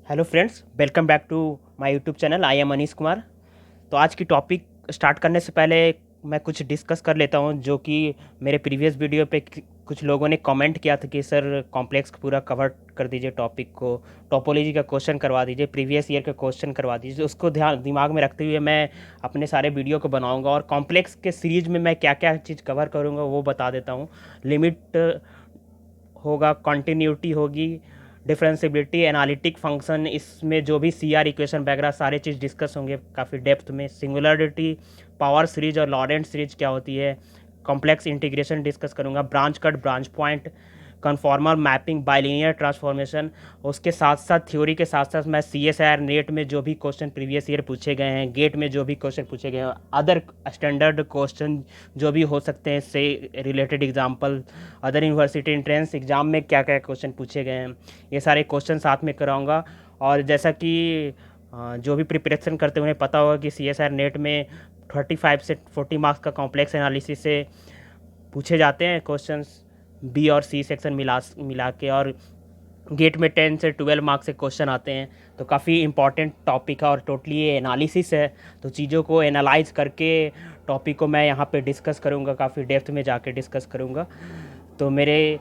Hello friends, welcome back to my YouTube channel. I am Anish Kumar. तो आज की topic start करने से पहले मैं कुछ डिस्कस कर लेता हूं, जो कि मेरे प्रीवियस वीडियो पे कुछ लोगों ने कमेंट किया था कि सर कॉम्प्लेक्स पूरा कवर कर दीजिए, टॉपिक को टोपोलॉजी का क्वेश्चन करवा दीजिए, प्रीवियस ईयर का क्वेश्चन करवा दीजिए। उसको ध्यान दिमाग में रखते हुए मैं अपने सारे वीडियो को बनाऊँगा और कॉम्प्लेक्स के सीरीज में मैं क्या क्या चीज़ कवर करूँगा वो बता देता हूँ। लिमिट होगा, कंटिन्यूटी होगी, डिफरेंशिएबिलिटी, एनालिटिक फंक्शन, इसमें जो भी सी आर इक्वेशन वगैरह सारे चीज़ डिस्कस होंगे काफ़ी डेप्थ में। सिंगुलरिटी, पावर सीरीज और लॉरेंट सीरीज क्या होती है, कॉम्प्लेक्स इंटीग्रेशन डिस्कस करूँगा, branch cut, branch point, conformal mapping, bilinear transformation. उसके साथ साथ थ्योरी के साथ साथ मैं सी एस आर नेट में जो भी क्वेश्चन प्रीवियस ईयर पूछे गए हैं, गेट में जो भी क्वेश्चन पूछे गए हैं, अदर स्टैंडर्ड क्वेश्चन जो भी हो सकते हैं से related example, other university entrance exam में क्या क्या क्वेश्चन पूछे गए हैं, ये सारे क्वेश्चन साथ में कराऊंगा। और जैसा कि जो भी प्रिपरेशन करते हैं उन्हें पता होगा कि सी एस आर नेट में 35 से 40 मार्क्स का कॉम्प्लेक्स एनालिसिस से पूछे जाते हैं क्वेश्चंस, बी और सी सेक्शन मिला मिला के, और गेट में 10 से 12 मार्क्स से क्वेश्चन आते हैं। तो काफ़ी इंपॉर्टेंट टॉपिक है और टोटली ये एनालिसिस है, तो चीज़ों को एनालाइज करके टॉपिक को मैं यहाँ पे डिस्कस करूँगा, काफ़ी डेप्थ में जाके डिस्कस करूँगा। तो मेरे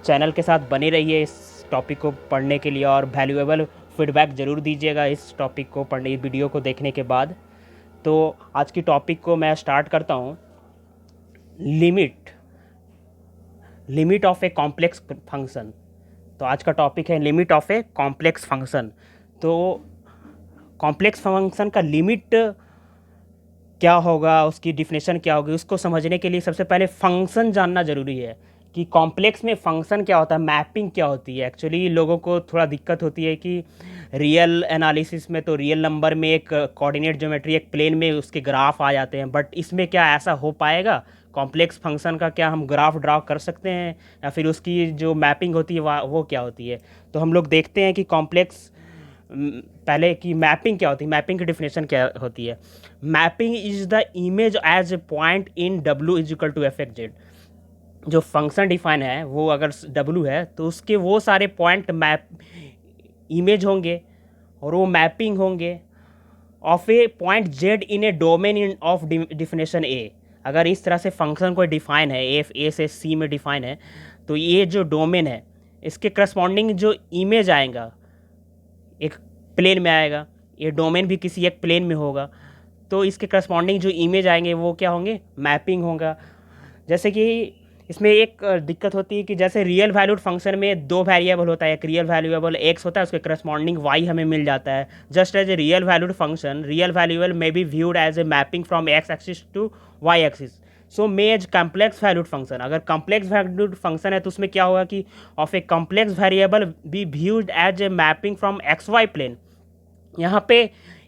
चैनल के साथ बने रहिए इस टॉपिक को पढ़ने के लिए, और वैल्यूएबल फीडबैक ज़रूर दीजिएगा इस टॉपिक को पढ़ने, वीडियो को देखने के बाद। तो आज की टॉपिक को मैं स्टार्ट करता हूँ। Limit of a complex function. तो आज का टॉपिक है limit of a complex function. तो कॉम्प्लेक्स फंक्शन का लिमिट क्या होगा, उसकी डिफिनेशन क्या होगी, उसको समझने के लिए सबसे पहले फंक्शन जानना ज़रूरी है कि कॉम्प्लेक्स में फंक्शन क्या होता है, मैपिंग क्या होती है। एक्चुअली लोगों को थोड़ा दिक्कत होती है कि रियल एनालिसिस में तो रियल नंबर में एक कोऑर्डिनेट ज्योमेट्री, एक प्लेन में उसके ग्राफ आ जाते हैं, बट इसमें क्या ऐसा हो पाएगा? कॉम्प्लेक्स फंक्शन का क्या हम ग्राफ ड्रा कर सकते हैं, या फिर उसकी जो मैपिंग होती है वो क्या होती है? तो हम लोग देखते हैं कि कॉम्प्लेक्स पहले की मैपिंग क्या होती है, मैपिंग की डिफिनेशन क्या होती है। Mapping is the image as a point in डब्ल्यू is equal to f x z. जो फंक्शन डिफाइन है वो अगर डब्ल्यू है तो उसके वो सारे पॉइंट मैप इमेज होंगे, और वो मैपिंग होंगे of a point Z in a domain in of definition A. अगर इस तरह से फंक्शन को डिफाइन है, ए से सी में डिफाइन है, तो ये जो डोमेन है इसके करस्पॉन्डिंग जो इमेज आएगा एक प्लेन में आएगा, ये डोमेन भी किसी एक प्लेन में होगा, तो इसके करस्पॉन्डिंग जो इमेज आएंगे वो क्या होंगे, मैपिंग होगा। जैसे कि इसमें एक दिक्कत होती है कि जैसे रियल वैल्यूड फंक्शन में दो वेरिएबल होता है, एक रियल वैल्यूएबल एक्स होता है, उसके करस्पॉन्डिंग वाई हमें मिल जाता है। Just as a real valued function, real valuable may be viewed as a mapping from x axis to y axis, so may as complex valued function. अगर complex valued function है तो उसमें क्या होगा कि of a complex variable be viewed as a mapping from x y plane. यहाँ पे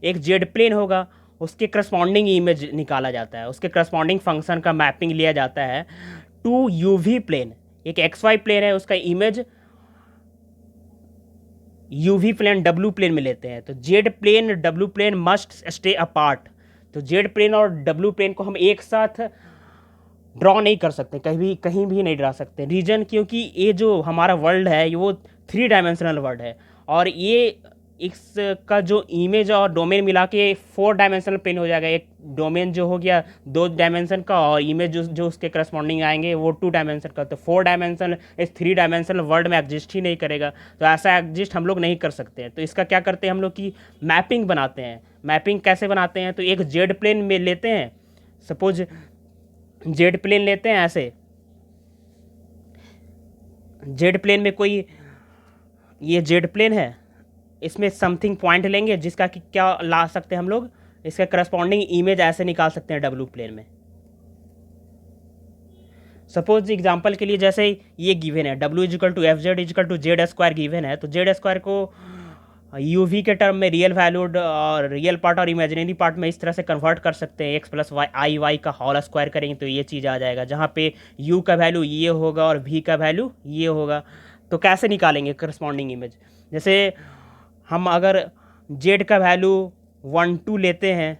एक जेड प्लेन होगा, उसके करस्पॉन्डिंग इमेज निकाला जाता है, उसके करस्पॉन्डिंग फंक्शन का मैपिंग लिया जाता है टू यूवी प्लेन। एक एक्स वाई प्लेन है, उसका इमेज यूवी प्लेन डब्ल्यू प्लेन में लेते हैं। तो जेड प्लेन डब्ल्यू प्लेन मस्ट स्टे अपार्ट। तो जेड प्लेन और डब्ल्यू प्लेन को हम एक साथ ड्रॉ नहीं कर सकते, कहीं भी नहीं ड्रा सकते। रीजन क्योंकि ये जो हमारा वर्ल्ड है ये वो 3 डायमेंशनल वर्ल्ड है, और ये इसका जो इमेज और डोमेन मिला के 4 डायमेंशनल प्लेन हो जाएगा। एक डोमेन जो हो गया 2 डायमेंशन का, और इमेज जो उसके करस्पॉन्डिंग आएंगे वो 2 डायमेंशन का। तो 4 डायमेंशन इस 3 डायमेंशनल वर्ल्ड में एग्जिस्ट ही नहीं करेगा, तो ऐसा एग्जिस्ट हम लोग नहीं कर सकते हैं। तो इसका क्या करते हैं हम लोग की मैपिंग बनाते हैं। मैपिंग कैसे बनाते हैं? तो एक जेड प्लेन में लेते हैं, सपोज जेड प्लेन लेते हैं, ऐसे जेड प्लेन में कोई, ये जेड प्लेन है, इसमें समथिंग पॉइंट लेंगे जिसका कि क्या ला सकते हैं हम लोग, इसका करस्पॉन्डिंग इमेज ऐसे निकाल सकते हैं डब्ल्यू प्लेन में। सपोज एग्जांपल के लिए जैसे ये गिवन है डब्ल्यू equal to f z equal to z square given है, तो जेड स्क्वायर को यूवी के टर्म में रियल वैल्यूड और रियल पार्ट और इमेजिनरी पार्ट में इस तरह से कन्वर्ट कर सकते हैं। X plus y i y का होल स्क्वायर करेंगे तो ये चीज़ आ जाएगा, जहाँ पे यू का वैल्यू ये होगा और वी का वैल्यू ये होगा। तो कैसे निकालेंगे करस्पॉन्डिंग इमेज? जैसे हम अगर जेड का वैल्यू 1 2 लेते हैं,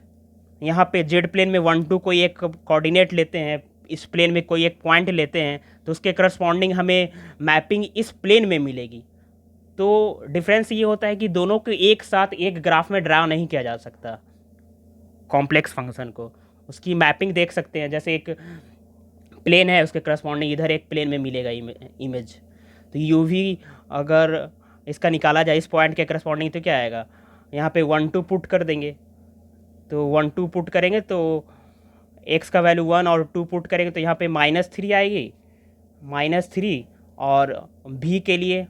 यहाँ पे जेड प्लेन में 1 2 कोई एक कोऑर्डिनेट लेते हैं, इस प्लेन में कोई एक पॉइंट लेते हैं, तो उसके करस्पॉन्डिंग हमें मैपिंग इस प्लेन में मिलेगी। तो डिफरेंस ये होता है कि दोनों को एक साथ एक ग्राफ में ड्रा नहीं किया जा सकता। कॉम्प्लेक्स फंक्शन को उसकी मैपिंग देख सकते हैं, जैसे एक प्लेन है उसके करस्पॉन्डिंग इधर एक प्लेन में मिलेगा इमेज। तो यूवी अगर इसका निकाला जाए इस पॉइंट के करस्पॉन्डिंग तो क्या आएगा, यहाँ पे 1 2 पुट कर देंगे, तो 1 2 पुट करेंगे तो x का वैल्यू 1 और 2 पुट करेंगे तो यहाँ पे -3 आएगी, -3, और v के लिए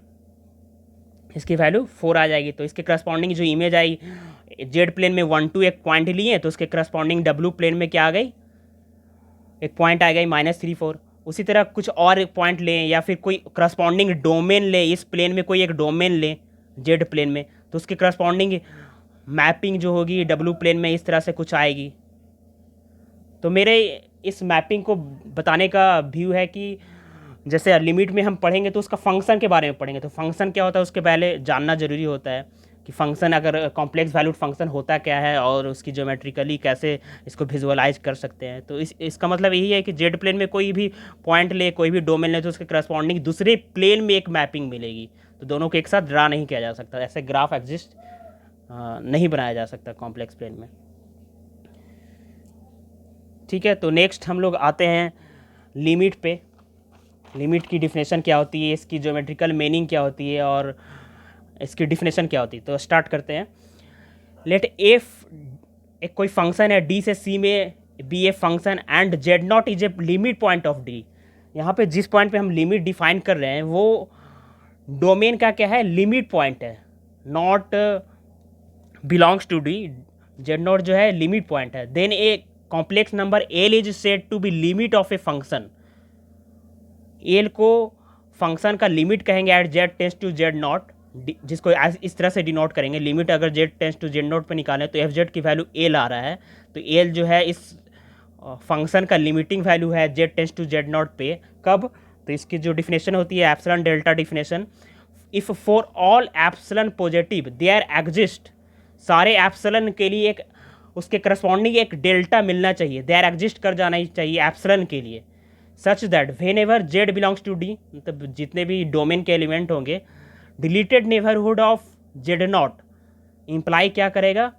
इसकी वैल्यू 4 आ जाएगी। तो इसके करस्पॉन्डिंग जो इमेज आई जेड प्लेन में 1 2 एक पॉइंट लिए, तो उसके करस्पॉन्डिंग डब्ल्यू प्लेन में क्या आ गई, एक पॉइंट आ गई -3 4। उसी तरह कुछ और एक पॉइंट लें या फिर कोई करस्पॉन्डिंग डोमेन लें, इस प्लेन में कोई एक डोमेन लें जेड प्लेन में, तो उसके करस्पॉन्डिंग मैपिंग जो होगी डब्ल्यू प्लेन में इस तरह से कुछ आएगी। तो मेरे इस मैपिंग को बताने का व्यू है कि जैसे लिमिट में हम पढ़ेंगे तो उसका फंक्शन के बारे में पढ़ेंगे, तो फंक्शन क्या होता है उसके पहले जानना जरूरी होता है कि फंक्शन अगर कॉम्प्लेक्स वैल्यूड फंक्शन होता क्या है और उसकी ज्योमेट्रिकली कैसे इसको विजुअलाइज कर सकते हैं। तो इसका मतलब यही है कि जेड प्लेन में कोई भी पॉइंट ले, कोई भी डोमेन ले, तो उसके करस्पॉन्डिंग दूसरे प्लेन में एक मैपिंग मिलेगी। तो दोनों को एक साथ ड्रा नहीं किया जा सकता, ऐसे ग्राफ एग्जिस्ट नहीं बनाया जा सकता कॉम्प्लेक्स प्लेन में। ठीक है, तो नेक्स्ट हम लोग आते हैं लिमिट पे। लिमिट की डिफिनेशन क्या होती है, इसकी ज्योमेट्रिकल मीनिंग क्या होती है और इसकी डिफिनेशन क्या होती है। तो स्टार्ट करते हैं। लेट एफ एक कोई फंक्शन है डी से सी में be a function and z not is a limit point of d. यहाँ पे जिस पॉइंट पे हम लिमिट डिफाइन कर रहे हैं वो डोमेन का क्या है, लिमिट पॉइंट है, not belongs to d. Z not जो है लिमिट पॉइंट है। Then a complex number l is said to be limit of a function. L को फंक्शन का लिमिट कहेंगे at z tends to Z not, जिसको इस तरह से डिनोट करेंगे। लिमिट अगर z tends to Z not पे निकालें तो एफ जेड की वैल्यू एल आ रहा है, तो एल जो है इस फंक्शन का लिमिटिंग वैल्यू है z tends to Z not पे। कब, तो इसकी जो डिफिनेशन होती है epsilon delta definition, if for all epsilon positive there exist, सारे एप्सिलॉन के लिए एक उसके करस्पॉन्डिंग एक डेल्टा मिलना चाहिए, देयर एग्जिस्ट कर जाना ही चाहिए एप्सिलॉन के लिए, such that whenever z belongs to d, मतलब जितने भी डोमेन के एलिमेंट होंगे, deleted neighbourhood of Z not imply क्या करेगा,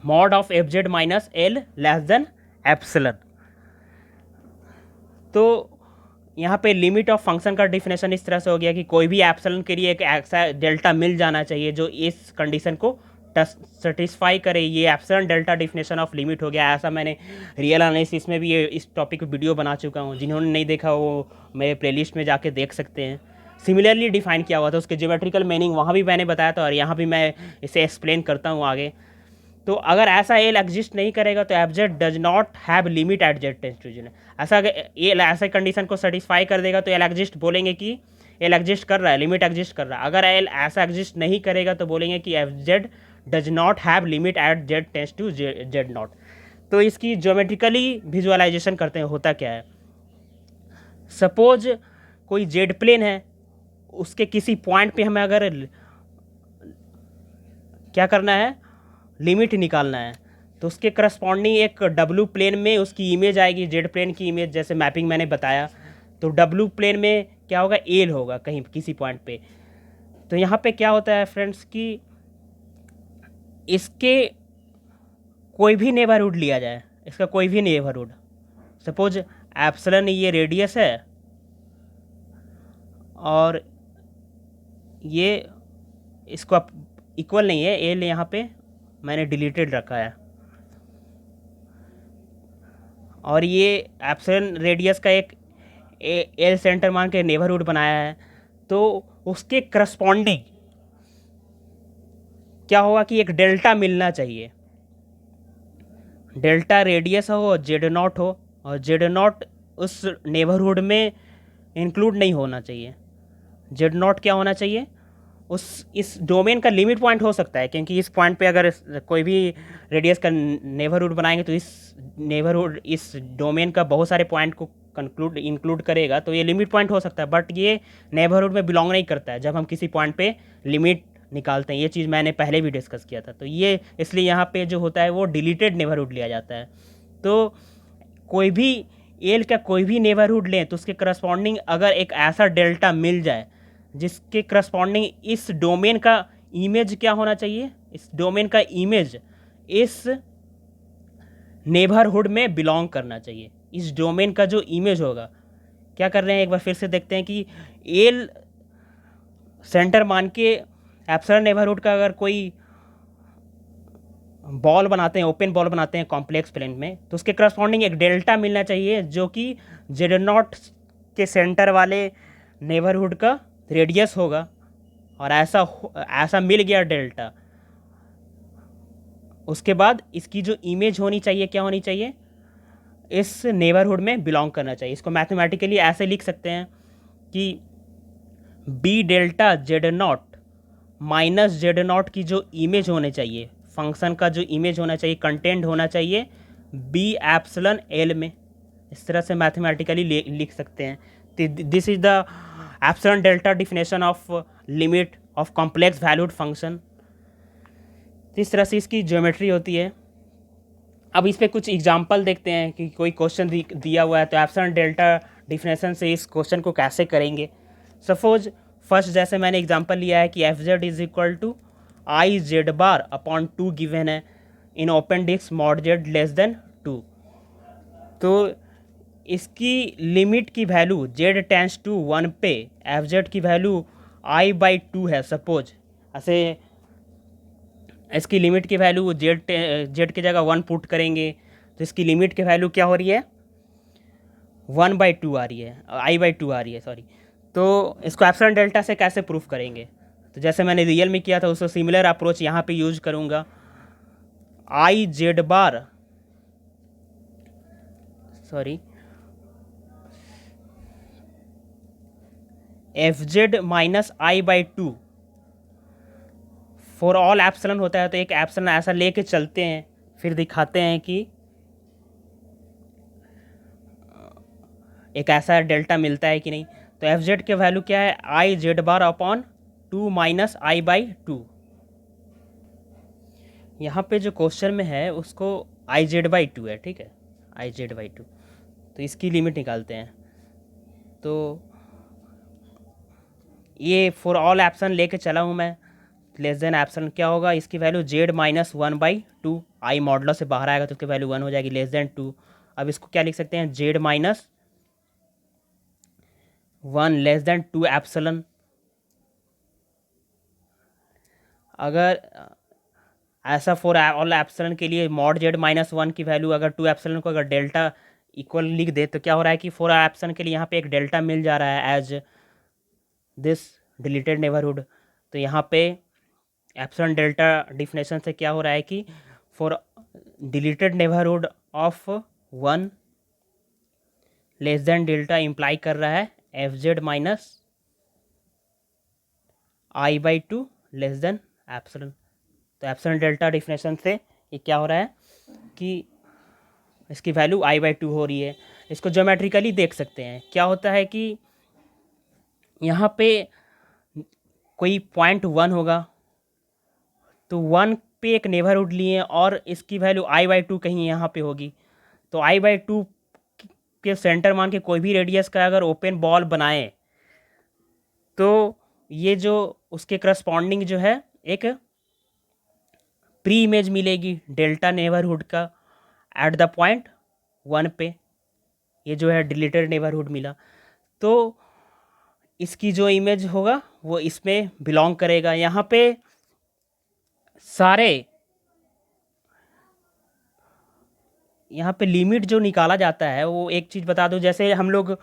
mod of f z minus l less than epsilon. तो यहाँ पे लिमिट ऑफ फंक्शन का डिफिनेशन इस तरह से हो गया कि कोई भी एप्सिलॉन के लिए एक ऐसा डेल्टा मिल जाना चाहिए जो इस कंडीशन को सेटिस्फाई करे। ये epsilon delta definition of limit हो गया। ऐसा मैंने रियल एनालिसिस में भी ये इस टॉपिक पे वीडियो बना चुका हूँ, जिन्होंने नहीं देखा वो मेरे प्लेलिस्ट में जाके देख सकते हैं। सिमिलरली डिफाइन किया हुआ था, उसके ज्योमेट्रिकल मीनिंग वहाँ भी मैंने बताया था और यहाँ भी मैं इसे एक्सप्लेन करता हूँ आगे। तो अगर ऐसा एल एग्जिस्ट नहीं करेगा तो f z does not have limit at z tends to z. ऐसा अगर एल ऐसे कंडीशन को सेटिस्फाई कर देगा तो एल एग्जिस्ट बोलेंगे कि एल एग्जिस्ट कर रहा है, लिमिट एग्जिस्ट कर रहा है। अगर एल ऐसा एग्जिस्ट नहीं करेगा तो बोलेंगे कि F z does not have limit at z tends to Z not. तो इसकी ज्योमेट्रिकली विजुअलाइजेशन करते हैं होता क्या है। सपोज कोई जेड प्लेन है, उसके किसी पॉइंट पे हमें अगर क्या करना है, लिमिट निकालना है, तो उसके करस्पॉन्डिंग एक डब्ल्यू प्लेन में उसकी इमेज आएगी, जेड प्लेन की इमेज, जैसे मैपिंग मैंने बताया। तो डब्ल्यू प्लेन में क्या होगा, एल होगा कहीं किसी पॉइंट पे। तो यहाँ पे क्या होता है फ्रेंड्स कि इसके कोई भी नेबरहुड लिया जाए, इसका कोई भी नेबरहुड, सपोज एप्सिलॉन ये रेडियस है और ये इसको इक्वल नहीं है, एल यहाँ पे मैंने डिलीटेड रखा है, और ये एप्सिलॉन रेडियस का एक एल सेंटर मान के नेबरहुड बनाया है। तो उसके करस्पॉन्डिंग क्या होगा कि एक डेल्टा मिलना चाहिए, डेल्टा रेडियस हो और जेड नॉट हो, और जेड नॉट उस नेबरहुड में इंक्लूड नहीं होना चाहिए। जेड नॉट क्या होना चाहिए, उस इस डोमेन का लिमिट पॉइंट हो सकता है, क्योंकि इस पॉइंट पे अगर कोई भी रेडियस का नेबरहुड बनाएंगे तो इस नेबरहुड इस डोमेन का बहुत सारे पॉइंट को इंक्लूड करेगा, तो ये लिमिट पॉइंट हो सकता है, बट ये नेबरहुड में बिलोंग नहीं करता है जब हम किसी पॉइंट पे लिमिट निकालते हैं। ये चीज़ मैंने पहले भी डिस्कस किया था। तो ये इसलिए यहाँ पे जो होता है वो डिलीटेड नेबरहुड लिया जाता है। तो कोई भी एल का कोई भी नेबरहुड लें तो उसके करस्पॉन्डिंग अगर एक ऐसा डेल्टा मिल जाए जिसके करस्पॉन्डिंग इस डोमेन का इमेज क्या होना चाहिए, इस डोमेन का इमेज इस नेबरहुड में बिलोंग करना चाहिए। इस डोमेन का जो इमेज होगा, क्या कर रहे हैं एक बार फिर से देखते हैं कि एल सेंटर मान के एप्सिलॉन नेबरहुड का अगर कोई बॉल बनाते हैं, ओपन बॉल बनाते हैं कॉम्प्लेक्स प्लेन में, तो उसके करस्पॉन्डिंग एक डेल्टा मिलना चाहिए जो कि जेड नॉट के सेंटर वाले नेबरहुड का रेडियस होगा। और ऐसा मिल गया डेल्टा, उसके बाद इसकी जो इमेज होनी चाहिए क्या होनी चाहिए, इस नेबरहुड में बिलोंग करना चाहिए। इसको मैथमेटिकली ऐसे लिख सकते हैं कि b delta z not minus z not की जो इमेज होने चाहिए, फंक्शन का जो इमेज होना चाहिए, कंटेंट होना चाहिए बी एप्सिलॉन एल में। इस तरह से मैथमेटिकली लिख सकते हैं। This is the epsilon delta definition of limit of complex valued function. इस तरह से इसकी ज्योमेट्री होती है। अब इस पर कुछ एग्जाम्पल देखते हैं कि कोई क्वेश्चन दिया हुआ है तो एप्सिलॉन डेल्टा डिफिनेशन से इस क्वेश्चन को कैसे करेंगे। सपोज फर्स्ट जैसे मैंने एग्जांपल लिया है कि F Z is equal to I Z bar upon 2 given है in open disc mod Z less than 2। तो इसकी लिमिट की वैल्यू जेड टेंस टू 1 पे एफ जेड की वैल्यू आई बाई 2 है। सपोज ऐसे इसकी लिमिट की वैल्यू जेड की जगह 1 पुट करेंगे तो इसकी लिमिट की वैल्यू क्या हो रही है, 1/2 आ रही है, I/2 आ रही है, सॉरी। तो इसको एप्सिलॉन डेल्टा से कैसे प्रूफ करेंगे, तो जैसे मैंने रियल में किया था उसको सिमिलर अप्रोच यहाँ पे यूज करूँगा। आई Z bar sorry F z minus I/2 for all epsilon होता है। तो एक एप्सिलॉन ऐसा लेके चलते हैं, फिर दिखाते हैं कि एक ऐसा डेल्टा मिलता है कि नहीं। तो एफ जेड के वैल्यू क्या है, आई Z bar upon 2 minus I/2। यहाँ पे जो क्वेश्चन में है उसको आई जेड बाई 2 है, ठीक है, आई जेड बाई 2। तो इसकी लिमिट निकालते हैं। तो ये फॉर ऑल एप्सिलॉन लेके चला हूँ मैं, लेस देन एप्सिलॉन क्या होगा, इसकी वैल्यू जेड माइनस 1/2, आई मॉडलो से बाहर आएगा तो उसकी वैल्यू 1 हो जाएगी, लेस देन 2। अब इसको क्या लिख सकते हैं, Z minus 1 less than 2 epsilon. अगर ऐसा फॉर ऑल एप्सिलॉन के लिए मॉड जेड माइनस 1 की वैल्यू अगर 2 एप्सिलॉन को अगर डेल्टा इक्वल लिख दे तो क्या हो रहा है कि फॉर एप्सिलॉन के लिए यहाँ पे एक डेल्टा मिल जा रहा है एज दिस डिलीटेड नेबरहुड। तो यहाँ पे एप्सिलॉन डेल्टा डिफिनेशन से क्या हो रहा है कि for deleted neighbourhood of 1 less than delta imply कर रहा है f z minus I/2 less than epsilon. तो एप्सिलॉन डेल्टा डिफिनेशन से ये क्या हो रहा है कि इसकी वैल्यू I/2 हो रही है। इसको ज्योमेट्रिकली देख सकते हैं। क्या होता है कि यहाँ पे कोई पॉइंट 1 होगा तो 1 पे एक नेबरहुड लिए और इसकी वैल्यू I/2 कहीं यहाँ पे होगी। तो I/2 के सेंटर मान के कोई भी रेडियस का अगर ओपन बॉल बनाए तो ये जो उसके करस्पॉन्डिंग जो है एक प्री इमेज मिलेगी डेल्टा नेबरहुड का एट द पॉइंट 1 पे। ये जो है डिलीटेड नेबरहुड मिला तो इसकी जो इमेज होगा वो इसमें बिलोंग करेगा। यहाँ पे यहाँ पे लिमिट जो निकाला जाता है वो एक चीज़ बता दूं, जैसे हम लोग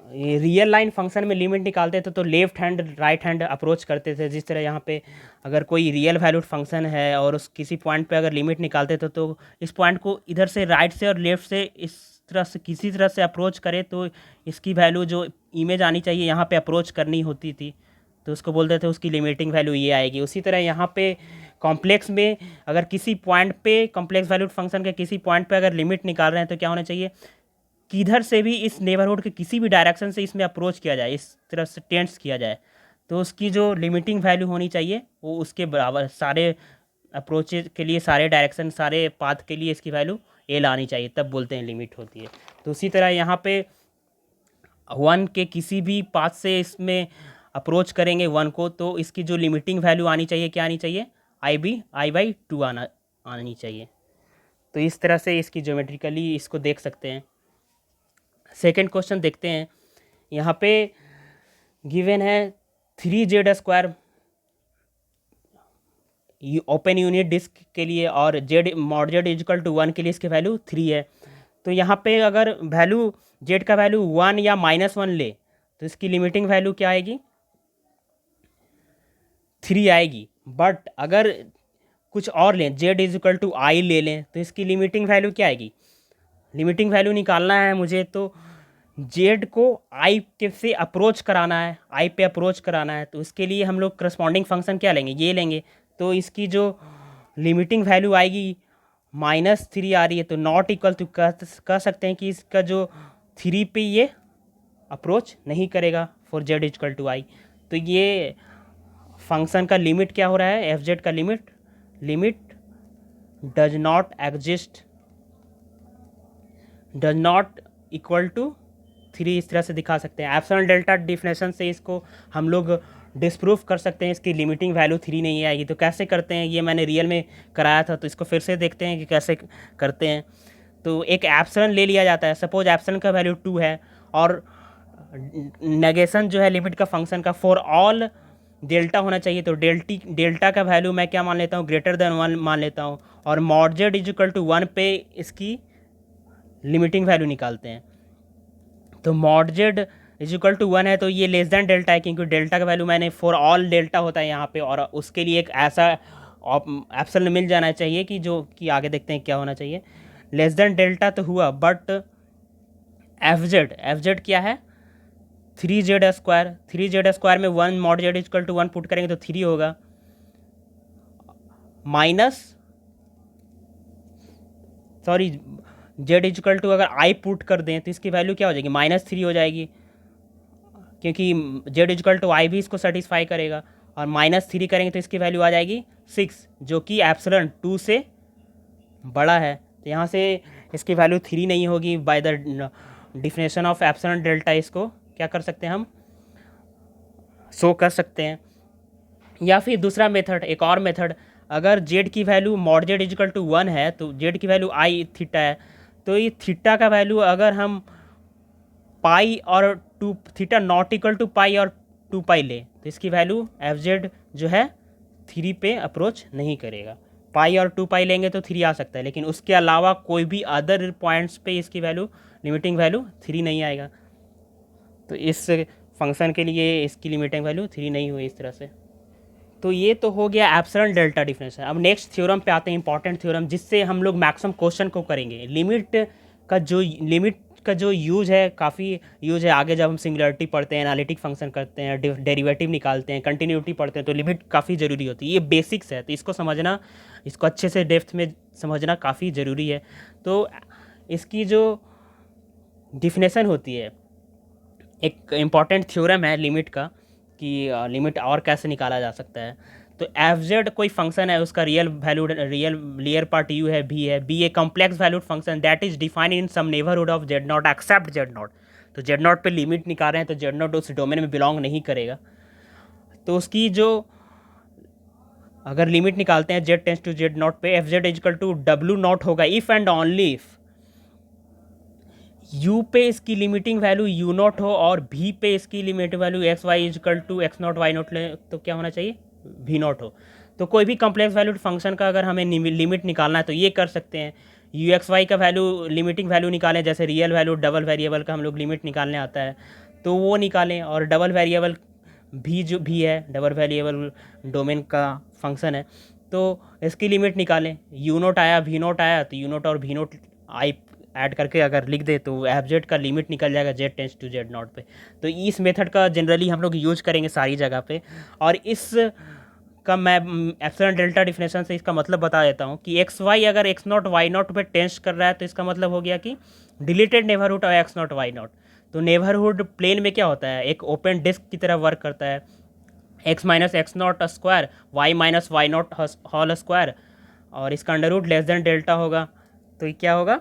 रियल लाइन फंक्शन में लिमिट निकालते थे तो left hand right hand approach करते थे। जिस तरह यहाँ पे अगर कोई रियल वैल्यूड फंक्शन है और उस किसी पॉइंट पे अगर लिमिट निकालते थे तो इस पॉइंट को इधर से राइट से और लेफ्ट से इस तरह से किसी तरह से अप्रोच करे तो इसकी वैल्यू जो इमेज आनी चाहिए यहाँ पे अप्रोच करनी होती थी, तो उसको बोलते थे उसकी लिमिटिंग वैल्यू ये आएगी। उसी तरह यहाँ पे कॉम्प्लेक्स में अगर किसी पॉइंट पे कॉम्प्लेक्स वैल्यूड फंक्शन के किसी पॉइंट पे अगर लिमिट निकाल रहे हैं तो क्या होना चाहिए, किधर से भी इस नेबरहुड के किसी भी डायरेक्शन से इसमें अप्रोच किया जाए, इस तरह से टेंस किया जाए तो उसकी जो लिमिटिंग वैल्यू होनी चाहिए वो उसके बराबर, सारे अप्रोचेज के लिए, सारे डायरेक्शन, सारे पाथ के लिए इसकी वैल्यू एल आनी चाहिए, तब बोलते हैं लिमिट होती है। तो उसी तरह यहाँ पे वन के किसी भी पाथ से इसमें अप्रोच करेंगे वन को, तो इसकी जो लिमिटिंग वैल्यू आनी चाहिए, क्या आनी चाहिए, I/2 आनी चाहिए। तो इस तरह से इसकी ज्योमेट्रिकली इसको देख सकते हैं। सेकंड क्वेश्चन देखते हैं। यहाँ पे गिवन है 3z² ओपन यूनिट डिस्क के लिए और z mod z equal to 1 के लिए इसकी वैल्यू 3 है। तो यहाँ पे अगर वैल्यू जेड का वैल्यू 1 या -1 ले तो इसकी लिमिटिंग वैल्यू क्या आएगी, 3 आएगी। बट अगर कुछ और लें, जेड इजकल टू आई ले लें, तो इसकी लिमिटिंग वैल्यू क्या आएगी, लिमिटिंग वैल्यू निकालना है मुझे, तो जेड को आई के से अप्रोच कराना है, आई पे अप्रोच कराना है, तो उसके लिए हम लोग करस्पॉन्डिंग फंक्शन क्या लेंगे, ये लेंगे। तो इसकी जो लिमिटिंग वैल्यू आएगी -3 आ रही है, तो नॉट इक्वल टू कह सकते हैं कि इसका जो 3 पे ये अप्रोच नहीं करेगा for z equal to i. तो ये फंक्शन का लिमिट क्या हो रहा है, एफ जेड का limit does not exist, does not equal to 3, इस तरह से दिखा सकते हैं। एप्सिलॉन डेल्टा डिफिनेशन से इसको हम लोग डिस्प्रूव कर सकते हैं, इसकी लिमिटिंग वैल्यू 3 नहीं आएगी। तो कैसे करते हैं, ये मैंने रियल में कराया था, तो इसको फिर से देखते हैं कि कैसे करते हैं। तो एक एप्सिलॉन ले लिया जाता है, सपोज एप्सिलॉन का वैल्यू 2 है और नेगेशन जो है लिमिट का फंक्शन का फॉर ऑल डेल्टा होना चाहिए। तो डेल्टा का वैल्यू मैं क्या मान लेता हूँ, >1 मान लेता हूँ, और मॉड जेड इक्वल टू 1 पे इसकी लिमिटिंग वैल्यू निकालते हैं। तो मॉड जेड इक्वल टू 1 है तो ये लेस देन डेल्टा है, क्योंकि डेल्टा का वैल्यू मैंने फॉर ऑल डेल्टा होता है यहाँ पे, और उसके लिए एक ऐसा एप्सिलॉन मिल जाना चाहिए कि जो कि आगे देखते हैं क्या होना चाहिए। लेस देन डेल्टा तो हुआ, बट एफ जेड क्या है, 3z², 3z² में 1 mod z equal to 1 put करेंगे तो 3 होगा, जेड इक्वल टू अगर आई पुट कर दें तो इसकी वैल्यू क्या हो जाएगी, -3 हो जाएगी, क्योंकि जेड इक्वल टू आई भी इसको सेटिस्फाई करेगा, और -3 करेंगे तो इसकी वैल्यू आ जाएगी 6, जो कि एप्सिलॉन 2 से बड़ा है। तो यहाँ से इसकी वैल्यू 3 नहीं होगी। By the definition of epsilon delta इसको क्या कर सकते हैं, हम शो कर सकते हैं। या फिर दूसरा मेथड, एक और मेथड, अगर जेड की value mod z equal to 1 है तो जेड की वैल्यू आई थीटा है, तो ये थीटा का वैल्यू अगर हम पाई और 2 थीटा नॉट इक्वल टू पाई और 2 पाई ले तो इसकी वैल्यू एफ जेड जो है 3 पे अप्रोच नहीं करेगा। पाई और 2 पाई लेंगे तो 3 आ सकता है, लेकिन उसके अलावा कोई भी अदर पॉइंट्स पे इसकी वैल्यू लिमिटिंग वैल्यू 3 नहीं आएगा। तो इस फंक्शन के लिए इसकी लिमिटिंग वैल्यू 3 नहीं हुई इस तरह से। तो ये तो हो गया एप्सिलॉन डेल्टा डिफिनेशन। अब नेक्स्ट थ्योरम पे आते हैं, इंपॉर्टेंट थ्योरम, जिससे हम लोग मैक्सिमम क्वेश्चन को करेंगे। लिमिट का जो यूज है, काफ़ी यूज है। आगे जब हम सिंगुलरिटी पढ़ते हैं, एनालिटिक फंक्शन करते हैं, डेरिवेटिव निकालते हैं, कंटिन्यूटी पढ़ते हैं, तो लिमिट काफ़ी ज़रूरी होती है। ये बेसिक्स है, तो इसको समझना, इसको अच्छे से डेप्थ में समझना काफ़ी ज़रूरी है। तो इसकी जो डिफिनेशन होती है, एक इम्पॉर्टेंट थ्योरम है लिमिट का, कि लिमिट और कैसे निकाला जा सकता है। तो एफ जेड कोई फंक्शन है, उसका रियल पार्ट यू है, be a complex valued function that is defined in some neighbourhood of Z naught except Z not. तो जेड नॉट पे लिमिट निकाल रहे हैं तो जेड नॉट उस डोमेन में बिलोंग नहीं करेगा। तो उसकी जो अगर लिमिट निकालते हैं Z tends to Z not पे, F Z equal to W naught होगा if and only if U पे इसकी लिमिटिंग वैल्यू यू नॉट हो और भी पे इसकी limiting value x y equal to x not y not ले, तो क्या होना चाहिए, भी नॉट हो। तो कोई भी कॉम्प्लेक्स वैल्यूड फंक्शन का अगर हमें लिमिट निकालना है तो ये कर सकते हैं। यू एक्स वाई का वैल्यू लिमिटिंग वैल्यू निकालें, जैसे रियल वैल्यू डबल वेरिएबल का हम लोग लिमिट निकालने आता है तो वो निकालें, और डबल वेरिएबल भी जो भी है, डबल वेरिएबल डोमेन का फंक्शन है, तो इसकी लिमिट निकालें। यू नोट आया, वी नोट आया, तो यू नोट और वी नोट आई ऐड करके अगर लिख दे तो एफ जेड का लिमिट निकल जाएगा z tends to Z not पे। तो इस मेथड का जनरली हम लोग यूज करेंगे सारी जगह पे। और इस का मैं एप्सिलॉन डेल्टा डिफिनेशन से इसका मतलब बता देता हूँ कि एक्स वाई अगर एक्स नॉट वाई नॉट पे टेंस कर रहा है तो इसका मतलब हो गया कि deleted neighbourhood of x not y not. तो नेबरहुड प्लेन में क्या होता है, एक ओपन डिस्क की तरह वर्क करता है, x minus x not square, y minus y not whole square, और इसका under root less than delta होगा। तो ये क्या होगा,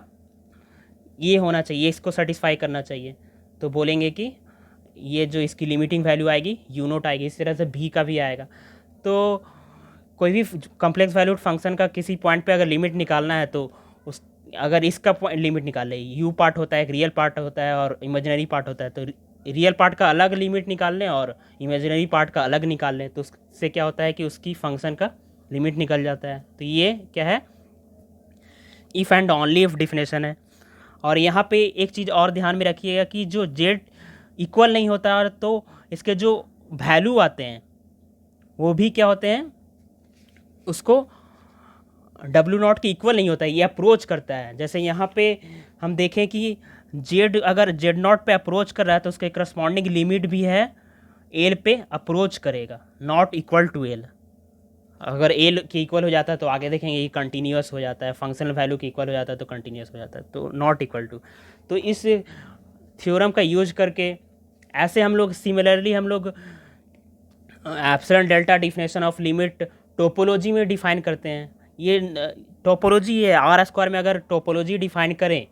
ये होना चाहिए, इसको सेटिस्फाई करना चाहिए। तो बोलेंगे कि ये जो इसकी लिमिटिंग वैल्यू आएगी यू नोट आएगी। इस तरह से भी का भी आएगा। तो कोई भी कॉम्प्लेक्स वैल्यूड फंक्शन का किसी पॉइंट पे अगर लिमिट निकालना है तो उस अगर इसका लिमिट निकाल ले, यू पार्ट होता है, एक रियल पार्ट होता है और इमेजिनरी पार्ट होता है, तो रियल पार्ट का अलग लिमिट निकाल लें और इमेजिनरी पार्ट का अलग निकाल लें, तो उससे क्या होता है कि उसकी फंक्शन का लिमिट निकल जाता है। तो ये क्या है, if and only if definition है। और यहाँ पे एक चीज़ और ध्यान में रखिएगा कि जो जेड इक्वल नहीं होता है तो इसके जो वैल्यू आते हैं वो भी क्या होते हैं, उसको डब्ल्यू नॉट के इक्वल नहीं होता है, ये अप्रोच करता है। जैसे यहाँ पे हम देखें कि जेड अगर जेड नॉट पे अप्रोच कर रहा है तो उसके करस्पॉन्डिंग लिमिट भी है एल पे अप्रोच करेगा, नॉट इक्वल टू एल। अगर एल के इक्वल हो जाता है तो आगे देखेंगे ये कंटिन्यूस हो जाता है, फंक्शनल वैल्यू के इक्वल हो जाता है तो कंटिन्यूस हो जाता है, तो नॉट इक्वल टू। तो इस थ्योरम का यूज करके ऐसे हम लोग सिमिलरली हम लोग epsilon delta definition of limit topology में डिफाइन करते हैं। ये टोपोलॉजी है, आर स्क्वायर में अगर टोपोलॉजी डिफाइन करें,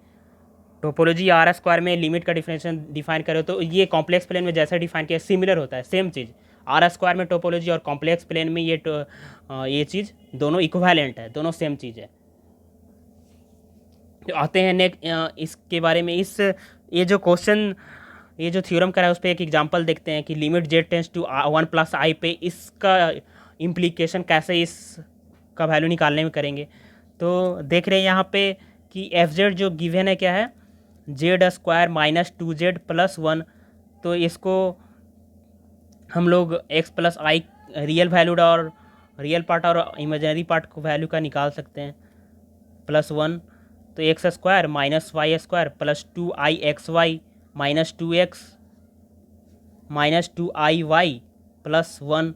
टोपोलॉजी आर स्क्वायर में लिमिट का डिफिनेशन डिफाइन करें तो ये कॉम्प्लेक्स प्लेन में जैसा डिफाइन किया सिमिलर होता है, सेम चीज़। आर स्क्वायर में टोपोलॉजी और कॉम्प्लेक्स प्लेन में ये चीज़ दोनों इक्विवेलेंट है, दोनों सेम चीज़ है। तो आते हैं नेक्स्ट इसके बारे में, इस ये जो क्वेश्चन ये जो थ्योरम करा है उस पर एक एग्जांपल देखते हैं कि limit z tends to 1+i पे इसका इम्प्लीकेशन कैसे इसका वैल्यू निकालने में करेंगे। तो देख रहे हैं यहाँ पे कि एफ जेड जो गिवन है क्या है, जेड स्क्वायर -2z + 1। तो इसको हम लोग x+i रियल वैल्यूड और रियल पार्ट और इमेजिनरी पार्ट को वैल्यू का निकाल सकते हैं, +1। तो x square -y square +2i(xy) -2x -2iy +1।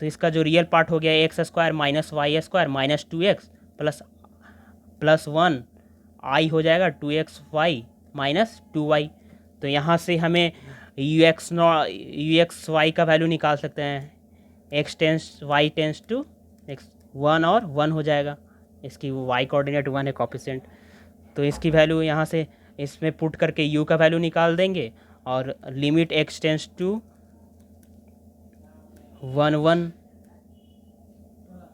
तो इसका जो रियल पार्ट हो गया x square -y square -2x +1 i हो जाएगा 2xy -2y। तो यहाँ से हमें ux y का वैल्यू निकाल सकते हैं, x tends y tends to x 1 और 1 हो जाएगा, इसकी y कोऑर्डिनेट 1 है कोफिशिएंट। तो इसकी वैल्यू यहाँ से इसमें पुट करके u का वैल्यू निकाल देंगे और limit x tends to 1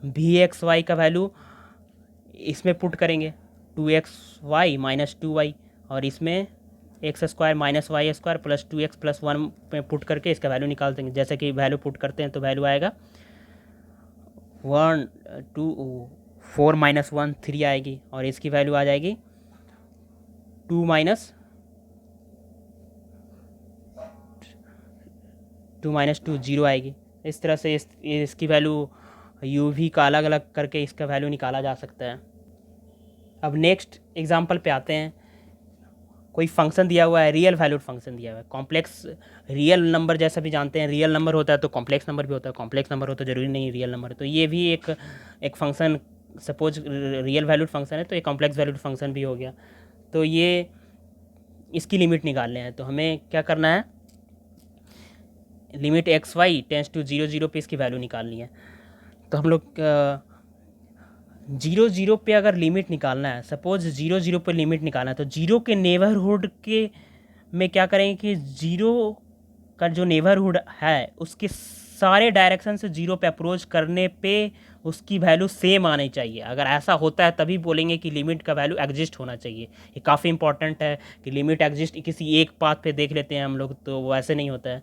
vxy का वैल्यू इसमें पुट करेंगे 2xy -2y और इसमें x square -y square +2x +1 में पुट करके इसका वैल्यू निकाल देंगे। जैसे कि वैल्यू पुट करते हैं तो वैल्यू आएगा 1 2 4 -1 3 आएगी और इसकी वैल्यू आ जाएगी 2 -2 0 आएगी। इस तरह से इसकी वैल्यू यू वी का अलग अलग करके इसका वैल्यू निकाला जा सकता है। अब नेक्स्ट एग्जांपल पे आते हैं। कोई फंक्शन दिया हुआ है, रियल वैल्यूड फंक्शन दिया हुआ है, कॉम्प्लेक्स रियल नंबर जैसा भी जानते हैं, रियल नंबर होता है तो कॉम्प्लेक्स नंबर भी होता है, कॉम्प्लेक्स नंबर हो तो ज़रूरी नहीं रियल नंबर। तो ये भी एक function, suppose real valued function है तो ये कॉम्प्लेक्स वैल्यूड फंक्शन भी हो गया। तो ये इसकी लिमिट निकालने हैं तो हमें क्या करना है, लिमिट xy टेंस टू 0 0 पे इसकी वैल्यू निकालनी है। तो हम लोग 0 0 पे अगर लिमिट निकालना है, सपोज 0 0 पे लिमिट निकालना है तो 0 के नेबरहुड के में क्या करेंगे कि 0 का जो नेबरहुड है उसके सारे डायरेक्शन से 0 पे अप्रोच करने पे उसकी वैल्यू सेम आनी चाहिए। अगर ऐसा होता है तभी बोलेंगे कि लिमिट का वैल्यू एग्जिस्ट होना चाहिए। ये काफ़ी इंपॉर्टेंट है कि लिमिट एग्जिस्ट किसी एक पाथ पे देख लेते हैं हम लोग तो वो ऐसे नहीं होता है।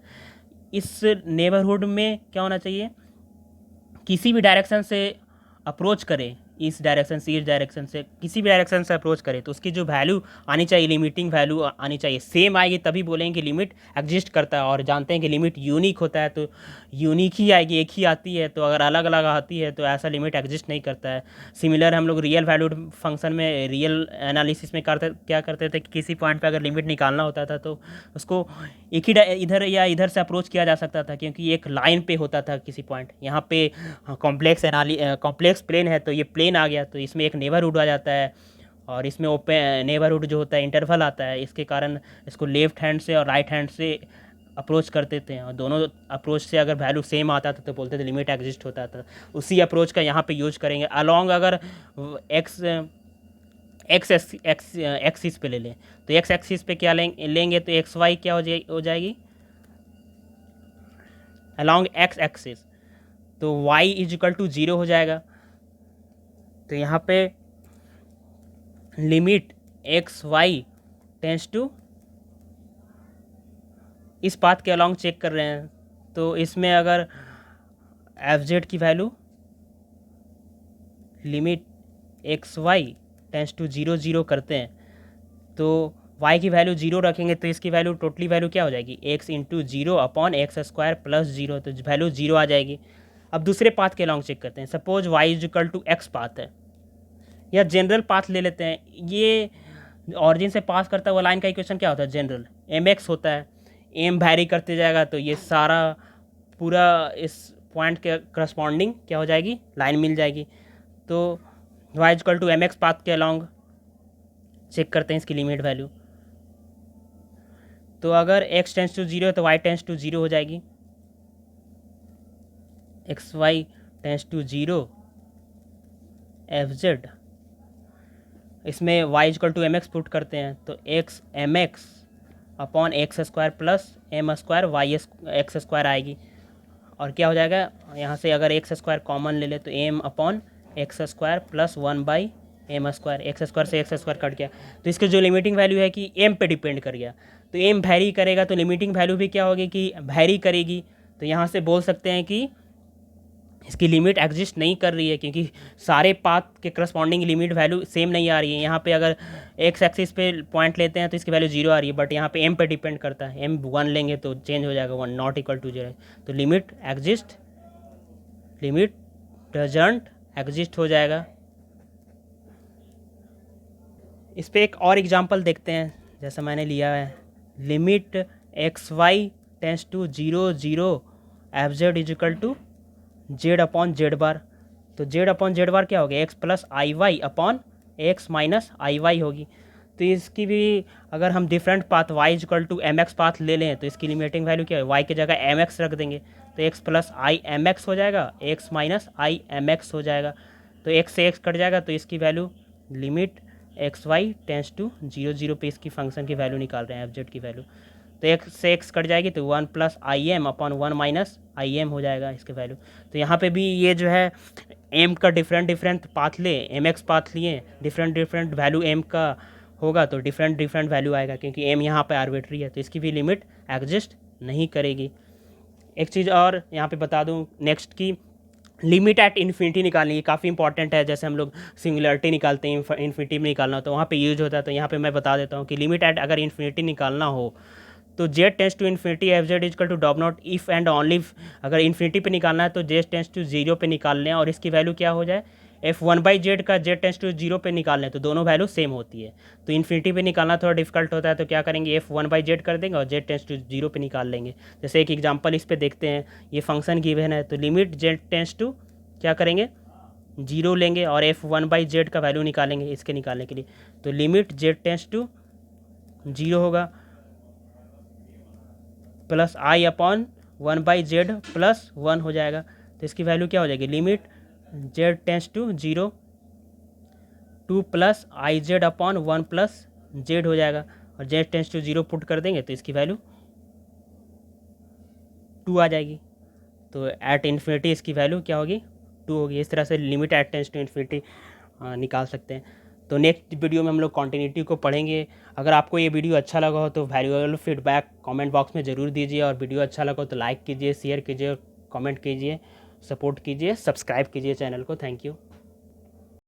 इस नेबरहुड में क्या होना चाहिए, किसी भी डायरेक्शन से अप्रोच करें, इस डायरेक्शन से इस डायरेक्शन से किसी भी डायरेक्शन से अप्रोच करें तो उसकी जो वैल्यू आनी चाहिए, लिमिटिंग वैल्यू आनी चाहिए, सेम आएगी तभी बोलेंगे कि लिमिट एग्जिस्ट करता है। और जानते हैं कि लिमिट यूनिक होता है तो यूनिक ही आएगी, एक ही आती है। तो अगर अलग अलग आती है तो ऐसा लिमिट एग्जिस्ट नहीं करता है। सिमिलर हम लोग रियल वैल्यूड फंक्शन में रियल एनालिसिस में क्या करते थे कि किसी पॉइंट पर अगर लिमिट निकालना होता था तो उसको एक ही इधर या इधर से अप्रोच किया जा सकता था क्योंकि एक लाइन पे होता था किसी पॉइंट। यहाँ पे कॉम्प्लेक्स प्लेन है तो ये प्लेन आ गया तो इसमें एक नेबरहुड आ जाता है और इसमें ओपन नेबरहुड जो होता है इंटरवल आता है, इसके कारण इसको लेफ्ट हैंड से और राइट हैंड से अप्रोच करते थे और दोनों अप्रोच से अगर वैल्यू सेम आता था तो बोलते थे लिमिट एग्जिस्ट होता था। उसी अप्रोच का यहाँ पे यूज करेंगे। अलॉन्ग अगर एक्सिस पे ले लें, तो एक्स एक्सिस पे क्या लेंगे तो एक्स वाई क्या हो जाएगी अलॉन्ग एक्स एक्सिस, तो y इज इक्वल टू 0 हो जाएगा। तो यहाँ पे limit x Y tends to इस पाथ के अलॉन्ग चेक कर रहे हैं, तो इसमें अगर एफ जेड की value limit x Y tends to 0 0 करते हैं, तो y की वैल्यू 0 रखेंगे तो इसकी वैल्यू टोटली वैल्यू क्या हो जाएगी x into 0 upon x square plus 0, तो वैल्यू 0 आ जाएगी। अब दूसरे पाथ के अलॉन्ग चेक करते हैं, suppose y is equal to x path है, या जनरल पाथ ले लेते हैं। ये ऑरिजिन से पास करता हुआ लाइन का इक्वेशन क्या होता है जनरल एम एक्स होता है, एम वैरी करते जाएगा तो ये सारा पूरा इस पॉइंट के करस्पॉन्डिंग क्या हो जाएगी लाइन मिल जाएगी। तो y is equal to M x path के अलॉन्ग चेक करते हैं इसकी लिमिट वैल्यू, तो अगर x टेंस टू 0 है तो y टेंस टू 0 हो जाएगी, x Y tends to 0 F z, इसमें y equal to M x put करते हैं तो x m x upon x square plus m square y x square आएगी, और क्या हो जाएगा यहाँ से अगर एक्स स्क्वायर कॉमन ले ले तो m upon x square plus 1 by m square, x square से एक्स स्क्वायर कट गया, तो इसके जो लिमिटिंग वैल्यू है कि एम पे डिपेंड कर गया, तो एम वैरी करेगा तो लिमिटिंग वैल्यू भी क्या होगी कि वैरी करेगी। तो यहाँ से बोल सकते हैं कि इसकी लिमिट एग्जिस्ट नहीं कर रही है, क्योंकि सारे पाथ के करस्पॉन्डिंग लिमिट वैल्यू सेम नहीं आ रही है। यहाँ पे अगर एक्स एक्सिस पे पॉइंट लेते हैं तो इसकी वैल्यू 0 आ रही है, बट यहाँ पे एम पे डिपेंड करता है, एम 1 लेंगे तो चेंज हो जाएगा 1 नॉट इक्वल टू 0, तो limit exist limit doesn't exist हो जाएगा। इस पर एक और एग्जांपल देखते हैं, जैसा मैंने लिया है limit x Y tends to 0 0 F Z is equal to Z upon Z bar, तो जेड अपॉन जेड बार क्या हो गया X plus I Y upon X minus I Y होगी। तो इसकी भी अगर हम different path y is equal to M x path ले लें तो इसकी लिमिटिंग वैल्यू क्या है y की जगह एम एक्स रख देंगे तो x plus I am x हो जाएगा, x minus I am x हो जाएगा, तो एक्स से एक्स कट जाएगा, तो इसकी value limit x Y tends to 0 0 पे इसकी फंक्शन की वैल्यू निकाल रहे हैं एफ जेड की वैल्यू, तो एक्स से एक्स कट जाएगी तो 1 plus I am upon 1 minus I am हो जाएगा इसके वैल्यू। तो यहाँ पे भी ये जो है एम का डिफरेंट पाथ ले, एम एक्स पाथ लिए डिफरेंट वैल्यू एम का होगा तो डिफरेंट वैल्यू आएगा, क्योंकि एम यहाँ पे आर्बिट्री है तो इसकी भी लिमिट एग्जिस्ट नहीं करेगी। एक चीज़ और यहाँ पे बता दूँ नेक्स्ट की लिमिट एट इन्फिनिटी निकालनी है, काफ़ी इंपॉर्टेंट है। जैसे हम लोग सिंगुलरिटी निकालते हैं इन्फिनिटी में निकालना तो वहाँ पे यूज होता है, तो यहाँ पे मैं बता देता हूँ कि लिमिट एट अगर इन्फिनिटी निकालना हो तो z tends to infinity f z equal to dot not if and only, अगर इन्फिनिटी पे निकालना है तो जेड टेंस टू 0 पे निकाल लें और इसकी वैल्यू क्या हो जाए एफ 1 बाई जेड का जेड टेंस टू 0 पे निकाल लें तो दोनों वैल्यू सेम होती है। तो इन्फिनिटी पे निकालना थोड़ा डिफिकल्ट होता है तो क्या करेंगे एफ 1 बाई जेड कर देंगे और जेड टेंस टू 0 पे निकाल लेंगे। जैसे एक एग्जाम्पल इस पर देखते हैं, ये फंक्शन गिवन है तो लिमिट जेड टेंस टू क्या करेंगे 0 लेंगे और एफ 1 बाई जेड का वैल्यू निकालेंगे इसके निकालने के लिए, तो लिमिट जेड टेंस टू 0 होगा plus i upon 1 by z plus 1 हो जाएगा, तो इसकी वैल्यू क्या हो जाएगी limit z tends to 0 2 plus i z upon 1 plus z हो जाएगा, और जेड टेंस टू 0 पुट कर देंगे तो इसकी वैल्यू 2 आ जाएगी। तो एट इन्फिनिटी इसकी वैल्यू क्या होगी 2 होगी। इस तरह से limit at tends to infinity निकाल सकते हैं। तो नेक्स्ट वीडियो में हम लोग कॉन्टिन्यूटी को पढ़ेंगे। अगर आपको ये वीडियो अच्छा लगा हो तो वैल्यूएबल फीडबैक कमेंट बॉक्स में ज़रूर दीजिए, और वीडियो अच्छा लगा हो तो लाइक कीजिए, शेयर कीजिए, कमेंट कीजिए, सपोर्ट कीजिए, सब्सक्राइब कीजिए चैनल को। Thank you.